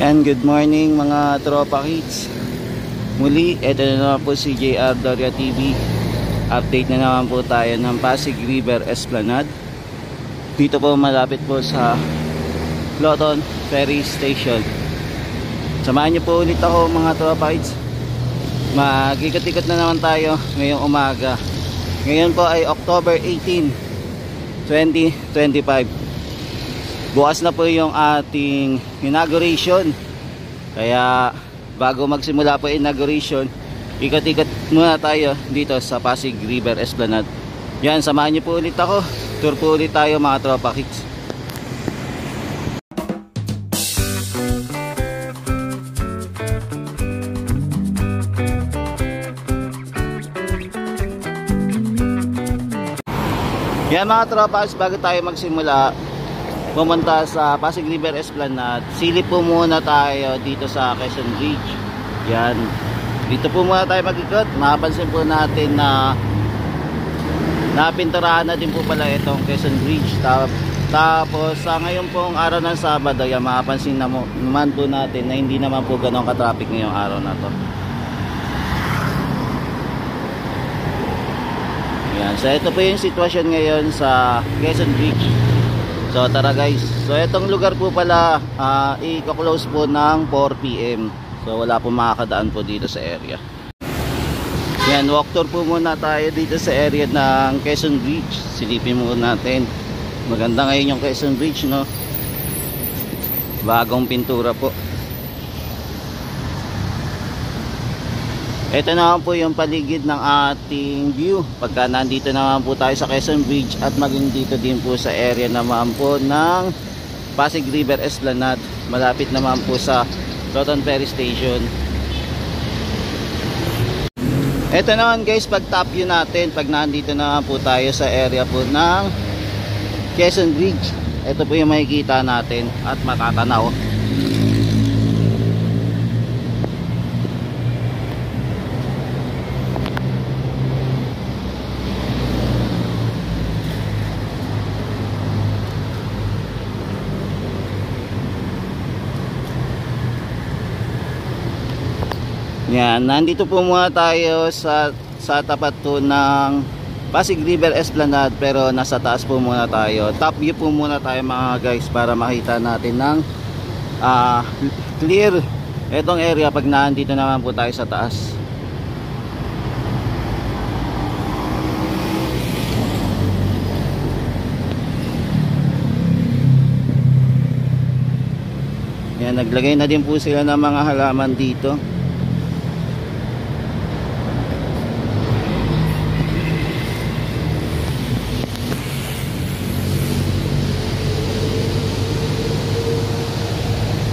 Yan, good morning mga tropa kids. Muli, ito na naman po si JR Doria TV. Update na naman po tayo ng Pasig River Esplanade. Dito po malapit po sa Floton Ferry Station. Samahan niyo po ulit ako mga tropa kids. Mag-ikot-ikot na naman tayo ngayong umaga. Ngayon po ay October 18, 2025. Bukas na po yung ating inauguration. Kaya bago magsimula po inauguration, ikot-ikot muna tayo dito sa Pasig River Esplanade. Yan, samahan niyo po ulit ako. Tour po ulit tayo mga tropa kids. Yan mga tropa, bago tayo magsimula pumunta sa Pasig River Esplanade, silip po muna tayo dito sa Quezon Bridge. Yan, dito po muna tayo mag-ikot. Mapapansin po natin na napinturahan na din po pala itong Quezon Bridge. Tapos sa ngayon pong araw ng Sabado, yan, mapapansin naman po natin na hindi naman po ganun ka-traffic ngayong araw na to. Yan, so ito po yung sitwasyon ngayon sa Quezon Bridge. So tara guys, so itong lugar po pala i-close po ng 4 PM. So wala po makakadaan po dito sa area. Yan, walk tour po muna tayo dito sa area ng Quezon Bridge. Silipin muna natin. Maganda ngayon yung Quezon Bridge, no? Bagong pintura po. Ito naman po yung paligid ng ating view pagka nandito naman po tayo sa Quezon Bridge, at maging dito din po sa area naman po ng Pasig River Esplanade, malapit naman po sa Floton Ferry Station. Ito naman guys, pag top view natin, pag nandito naman po tayo sa area po ng Quezon Bridge, ito po yung makikita natin at matatanaw. Yan, nandito po muna tayo sa tapat po ng Pasig River Esplanade, pero nasa taas po muna tayo. Top view po muna tayo mga guys para makita natin ng clear etong area pag nandito naman po tayo sa taas. Yan, naglagay na din po sila ng mga halaman dito.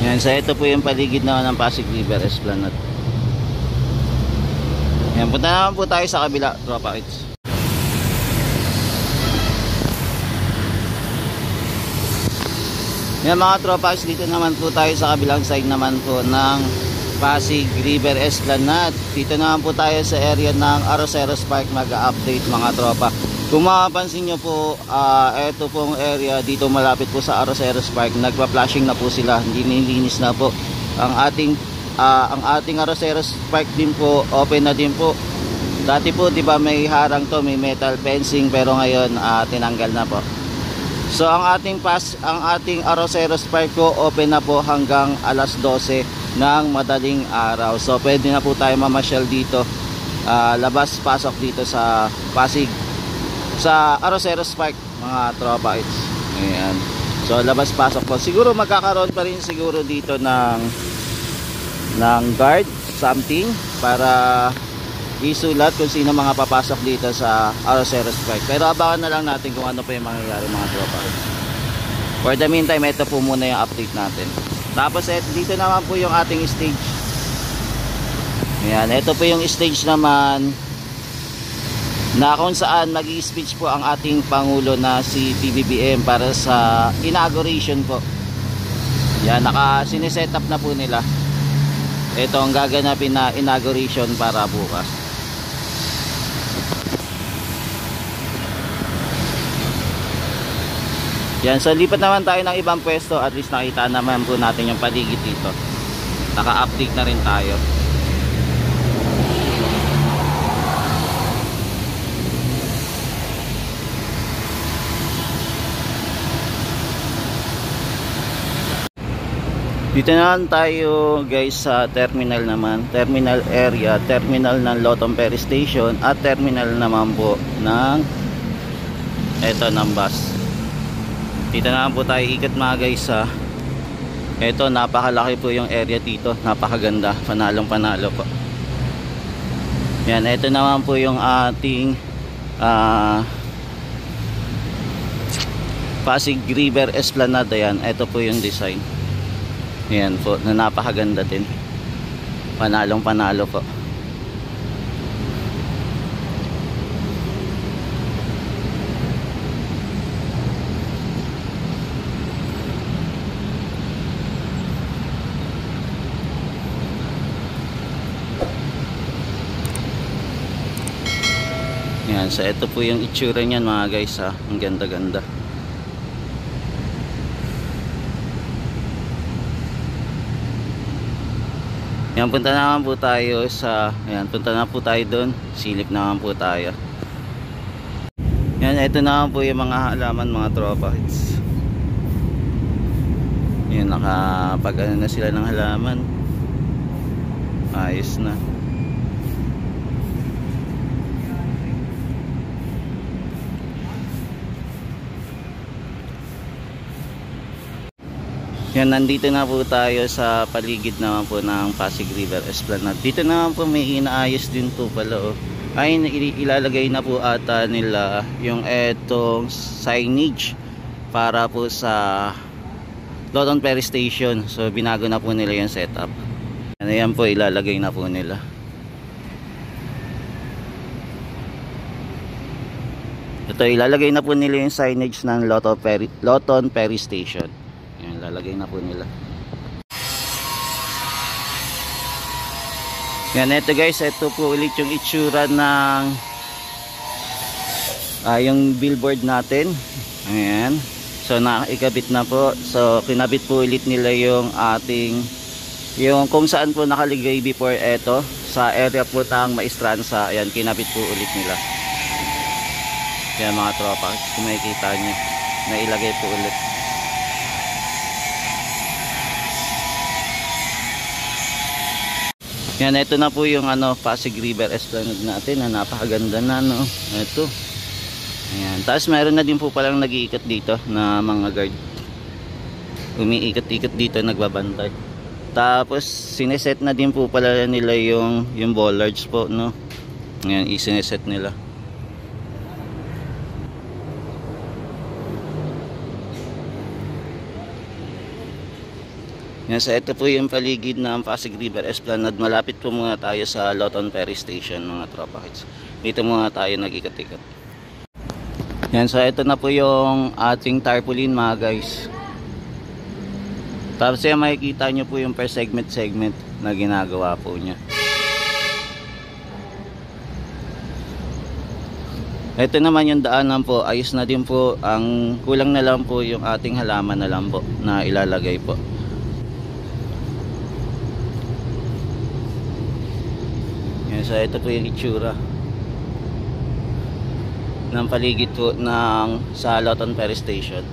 Yan, so ito po yung paligid na ng Pasig River Esplanade. Yan, punta naman po tayo sa kabila, tropa kids. Yan mga tropa kids, dito naman po tayo sa kabilang side naman po ng Pasig River Esplanade. Dito naman po tayo sa area ng Arroceros Park mag-update mga tropa. Kung mapapansin nyo po, ito pong area dito malapit po sa Arroceros Park, nagpa-flashing na po sila, hindi nilinis na po. Ang ating Arroceros Park din po, open na din po. Dati po, di ba may harang to, may metal fencing, pero ngayon tinanggal na po. So ang ating Arroceros Park po, open na po hanggang alas 12 ng madaling araw. So pwede na po tayo mamasyal dito, labas-pasok dito sa Pasig, sa Arroceros Park mga tropa kids. Ayan. So labas-pasok po. Siguro magkakaroon pa rin siguro dito ng guard, something, para isulat kung sino mga papasok dito sa Arroceros Park. Pero abangan na lang natin kung ano pa yung mangyayari mga tropa kids. For the meantime, ito po muna yung update natin. Tapos dito naman po yung ating stage. Ayan, ito po yung stage naman na kung saan mag-i-speech po ang ating Pangulo na si PBBM para sa inauguration po. Yan, sineset up na po nila. Ito ang gaganapin na inauguration para bukas. Yan, so lipat naman tayo ng ibang pwesto, at least nakita naman po natin yung paligid dito. naka-update na rin tayo. Dito naman tayo guys sa terminal naman, terminal area, terminal ng Loton Ferry Station at terminal naman po ng ng bus. Dito naman po tayo ikot mga guys ha. Ito, napakalaki po yung area dito, napakaganda, panalong panalo po. Yan, ito naman po yung ating Pasig River Esplanade. Yan, ito po yung design. Yan po, na napakaganda din, panalong panalo po. Yan, so ito po yung itsura niyan mga guys ha, ang ganda ganda. Yan, punta naman po tayo sa, yan, punta na po tayo doon, silip naman po tayo. Yan, ito naman po yung mga halaman mga tropa hits. Yan, nakapag na sila ng halaman, ayos na. Yan, nandito na po tayo sa paligid naman po ng Pasig River Esplanade. Dito naman po may inaayos din po pala oh. Ay, ilalagay na po ata nila yung etong signage para po sa Loton Ferry Station. So binago na po nila yung setup. Yan po, ilalagay na po nila. Ito, ilalagay na po nila yung signage ng Loton Ferry Station. Yan, lalagay na po nila. Yan, ito guys, ito po ulit yung itsura ng yung billboard natin. Ayan. So naikabit na po. So kinabit po ulit nila yung ating, yung kung saan po nakaligay before ito, sa area po tang Maestranza. Ayan, kinabit po ulit nila. Yan mga tropa, kung makikita nyo, nailagay po ulit. Yan, ito na po yung Pasig River Esplanade natin na napakaganda na ito. Ayan, tapos meron na din po palang nag-iikot dito na mga guard. Umiikot-ikot dito, nagbabantay. Tapos sineset na din po pala nila yung bollards po, no. Ayan, isineset nila. Yan, so ito po yung paligid ng Pasig River Esplanade. Malapit po muna tayo sa Loton Ferry Station mga tropa kids. Dito muna tayo nag-ikot-ikot. Yan, so ito na po yung ating tarpaulin mga guys. Tapos yan, makikita nyo po yung per segment na ginagawa po niya. Ito naman yung daanan po, ayos na din po. Ang kulang na lang po yung ating halaman na lang po na ilalagay po. So ito po yung itsura ng paligid po ng sa Loton Ferry Station.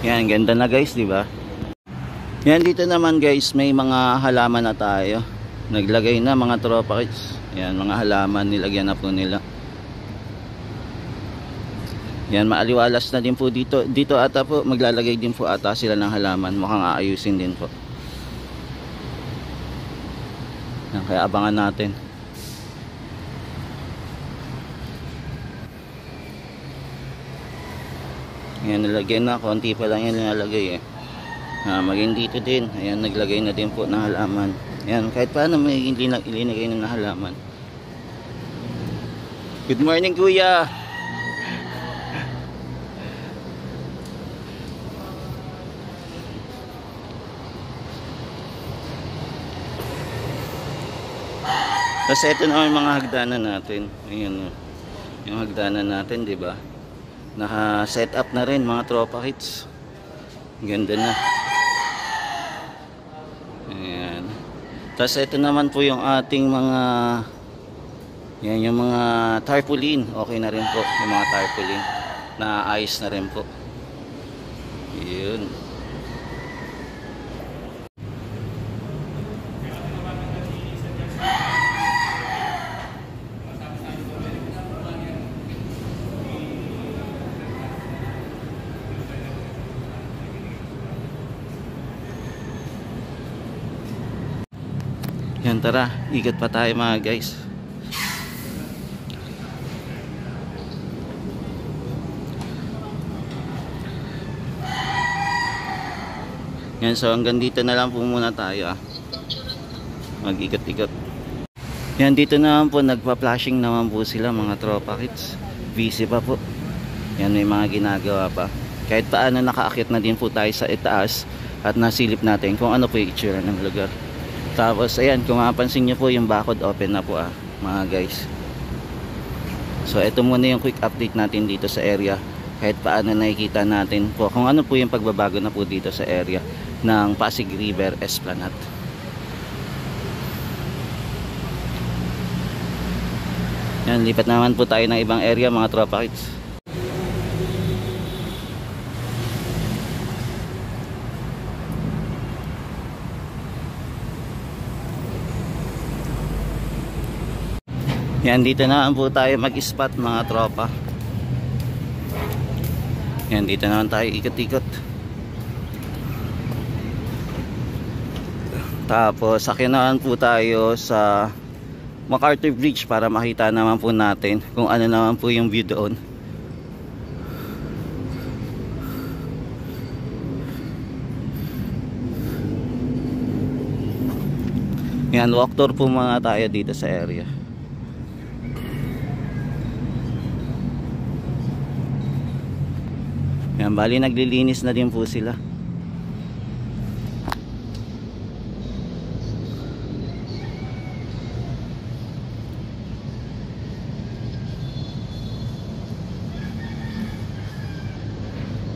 Yan, ganda na guys, di ba? Yan, dito naman guys, may mga halaman na tayo. Naglagay na mga tropa kids. Yan, mga halaman nilagyan na po nila. Yan, maaliwalas na din po dito. Dito ata po, maglalagay din po ata sila ng halaman. Mukhang aayusin din po. Yan, kaya abangan natin. Yan, nilagyan na. Konti pa lang yan nilalagay eh. Maging dito din. Ayan, naglagay na din po ng halaman. Yan, kahit paano may ilinagay na halaman. Good morning kuya. Tapos ito naman yung mga hagdanan natin. Ayun, oh. Yung hagdanan natin, di ba? Naka-set up na rin mga tropa hits. Ganda na. Ayan. Tapos ito naman po yung ating mga, yan, yung mga tarpaulin. Okay na rin po yung mga tarpaulin. Naayos na rin po. Yun. Yan, tara, ikot pa tayo mga guys. Yan, so hanggang dito na lang po muna tayo, mag-ikot-ikot. Yan, dito naman po, nagpa-flashing naman po sila mga tropa kits. Busy pa po. Yan, may mga ginagawa pa. Kahit paano nakaakit na din po tayo sa itaas at nasilip natin kung ano po yung itsura ng lugar. Tapos ayan, kung mapapansin nyo po yung bakod open na po mga guys. So ito muna yung quick update natin dito sa area. Kahit paano nakikita natin po kung ano po yung pagbabago na po dito sa area ng Pasig River Esplanade. Yan, lipat naman po tayo ng ibang area mga tropa kits. Yan, dito naman po tayo mag-spot mga tropa. Yan, dito naman tayo ikot-ikot. Tapos sakyan naman po tayo sa MacArthur Bridge para makita naman po natin kung ano naman po yung view doon. Yan, walk tour po mga tayo dito sa area. Yan, bali naglilinis na din po sila.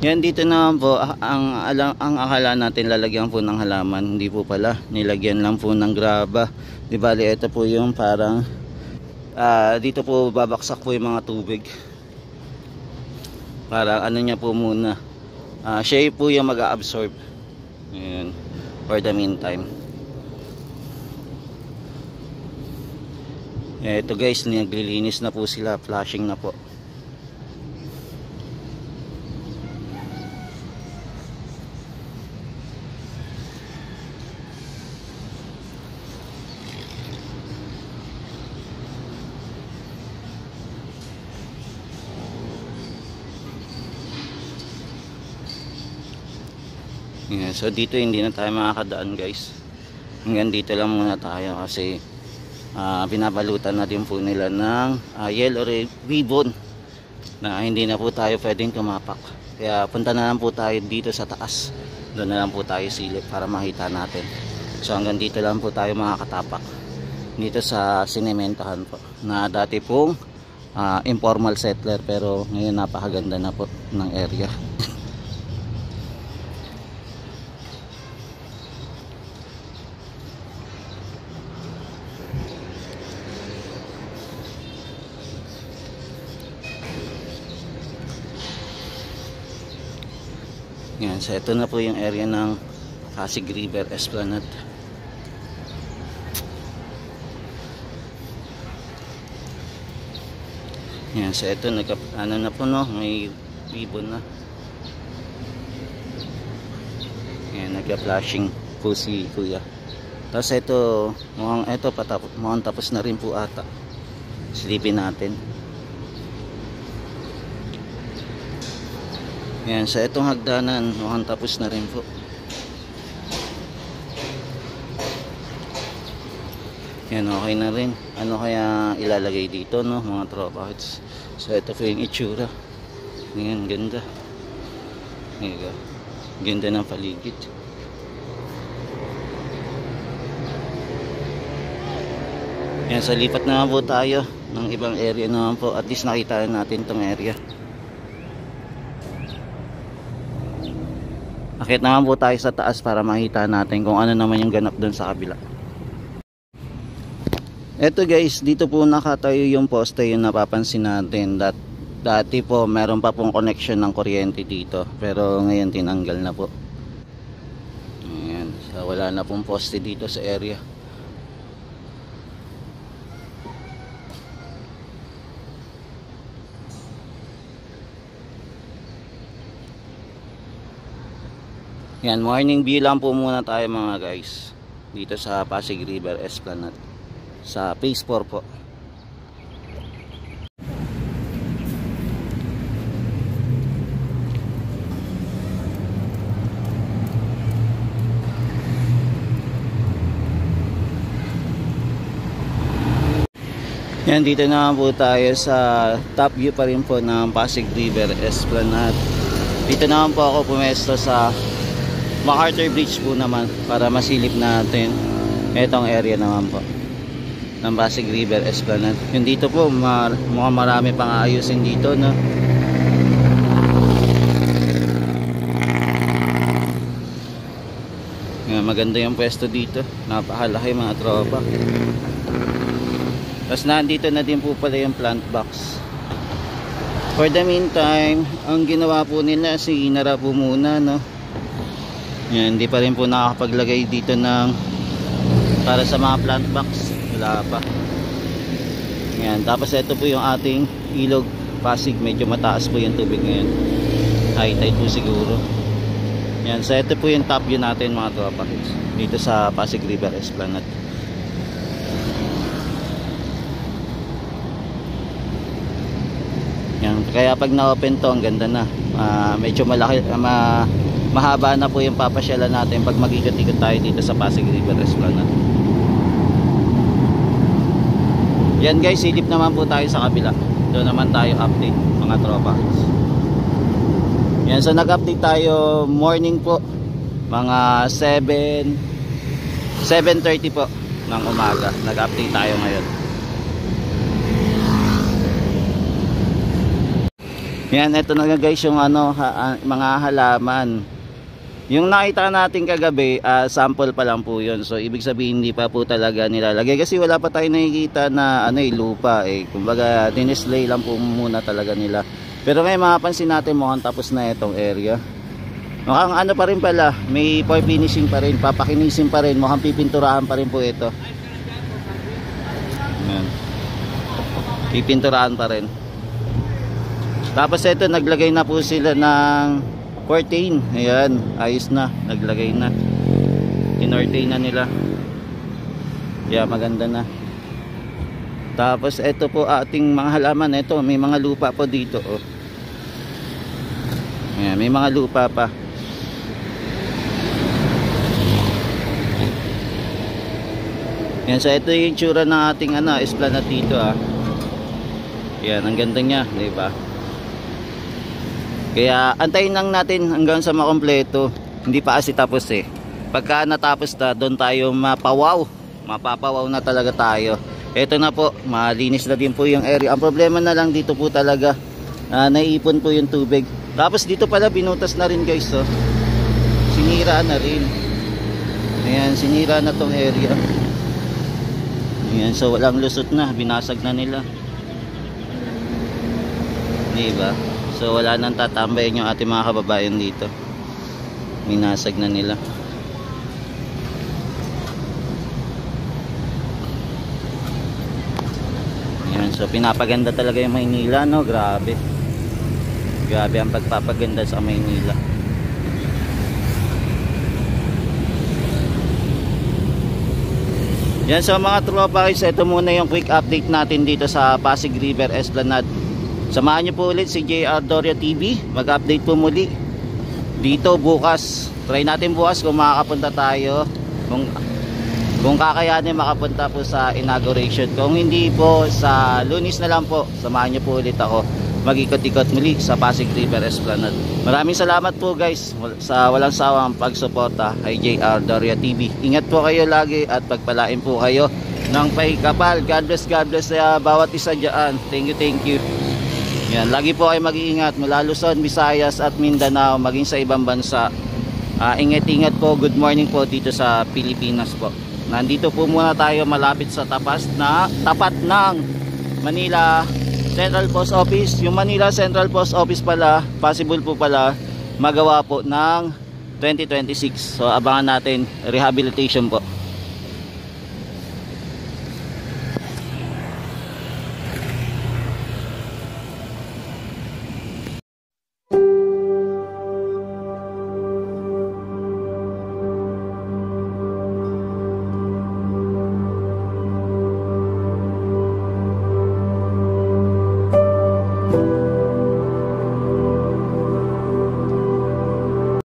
Yan, dito naman po ang akala natin lalagyan po ng halaman, hindi po pala, nilagyan lang po ng graba. Di bali ito po yung parang dito po babaksak po yung mga tubig. Para ano niya po muna, siya po yung mag-a-absorb. Ayan, for the meantime. Ito guys, naglilinis na po sila, flashing na po. Yeah, so dito hindi na tayo makakadaan guys. Hanggang dito lang muna tayo kasi binabalutan na din po nila ng yellow ribbon na hindi na po tayo pwedeng tumapak. Kaya punta na lang po tayo dito sa taas. Doon na lang po tayo silip para makita natin. So hanggang dito lang po tayo makakatapak. Dito sa sinementahan po na dati pong informal settler pero ngayon napakaganda na po ng area. Yan, so ito na po yung area ng Pasig River Esplanade. Yan, so ito ano na po no, may ribbon na. Yan, nagka-flashing po si Kuya. Tapos ito, mukhang tapos na rin po ata. Silipin natin. Yan, sa itong hagdanan mukhang tapos na rin po. Yan, okay na rin. Ano kaya ilalagay dito no mga tropa? So ito po yung itsura. Yan, ganda. Yan, ganda ng paligid. Yan, so lipat naman po tayo ng ibang area naman po. At least nakita natin tong area. Akit naman po tayo sa taas para makita natin kung ano naman yung ganap doon sa kabila. Eto guys, dito po nakatayo yung poste, yung napapansin natin. Dati po meron pa pong connection ng kuryente dito, pero ngayon tinanggal na po. Ayan, so wala na pong poste dito sa area. Yan, morning view lang po muna tayo mga guys dito sa Pasig River Esplanade sa phase 4 po. Yan, dito naman po tayo sa top view pa rin po ng Pasig River Esplanade. Dito naman po ako pumesto sa MacArthur Bridge po naman para masilip natin etong area naman po ng Pasig River Esplanade. Yung dito po mukhang marami pang ayusin dito, no? Yan, maganda yung pwesto dito, napakalaki mga tropa. Tapos nandito na din po pala yung plant box. For the meantime, ang ginawa po nila, sinara po muna, no? Yan, hindi pa rin po nakakapaglagay dito ng para sa mga plant box. Wala pa. Yan, tapos ito po yung ating ilog Pasig. Medyo mataas po yung tubig ngayon. High tide po siguro. Yan, so ito po yung top view natin mga tropa dito sa Pasig River Esplanade. Yan, kaya pag na-open to, ang ganda na. Medyo malaki, mahaba na po yung papasyalan natin pag mag-ikot-ikot tayo dito sa Pasig River Esplanade. Yan guys, silip naman po tayo sa kabila. Doon naman tayo update mga tropa. Yan, so nag-update tayo morning po. Mga 7:30 po ng umaga. Nag-update tayo ngayon. Yan, ito na guys yung mga halaman. Yung nakita natin kagabi, sample pa lang po yun. So ibig sabihin hindi pa po talaga nilalagay kasi wala pa tayo nakikita na lupa kumbaga dinislay lang po muna talaga nila. Pero may mapapansin natin mukhang tapos na itong area. Mukhang pa rin pala, may for finishing pa rin, papakinisin pa rin, mukhang pipinturahan pa rin po ito. Yan. Pipinturahan pa rin. Tapos ito, naglagay na po sila ng curtain. Ayan, ayos na, naglagay na, inortain na nila. Yeah, maganda na. Tapos ito po ating mga halaman. Ito, may mga lupa po dito, oh. Ayan, may mga lupa pa. Ayan, so ito yung tsura ng ating esplanade dito, Ayan, ang ganda niya, diba? Kaya antayin lang natin hanggang sa makompleto. Hindi pa kasi tapos Pagka natapos na, doon tayo mapapawaw na talaga tayo. Ito na po, malinis na din po yung area. Ang problema na lang dito po talaga, naiipon po yung tubig. Tapos dito pala binutas na rin guys, sinira na rin. Ayan, sinira na tong area. Ayan, so walang lusot na, binasag na nila, diba? So wala nang tatambayin yung ating mga kababayan dito. Minasag na nila. Yan, so pinapaganda talaga yung Maynila, no? Grabe. Grabe ang pagpapaganda sa Maynila. Yan, so mga tropa guys, ito muna yung quick update natin dito sa Pasig River Esplanade. Samahan nyo po ulit si JR Doria TV. Mag-update po muli dito bukas. Try natin bukas kung makakapunta tayo, kung kakayanin makapunta po sa inauguration. Kung hindi po, sa Lunes na lang po, samahan nyo po ulit ako mag-ikot-ikot muli sa Pasig River Esplanade. Maraming salamat po guys sa walang sawang pagsuporta kay JR Doria TV. Ingat po kayo lagi at pagpalain po kayo ng Paikapal. God bless sa bawat isa dyan. Thank you. Yan, lagi po kayo mag-iingat mula Luzon, Visayas at Mindanao, maging sa ibang bansa. Ingat po, good morning po dito sa Pilipinas po. Nandito po muna tayo malapit sa tapat ng Manila Central Post Office. Yung Manila Central Post Office pala, possible po pala magawa po ng 2026. So abangan natin, rehabilitation po.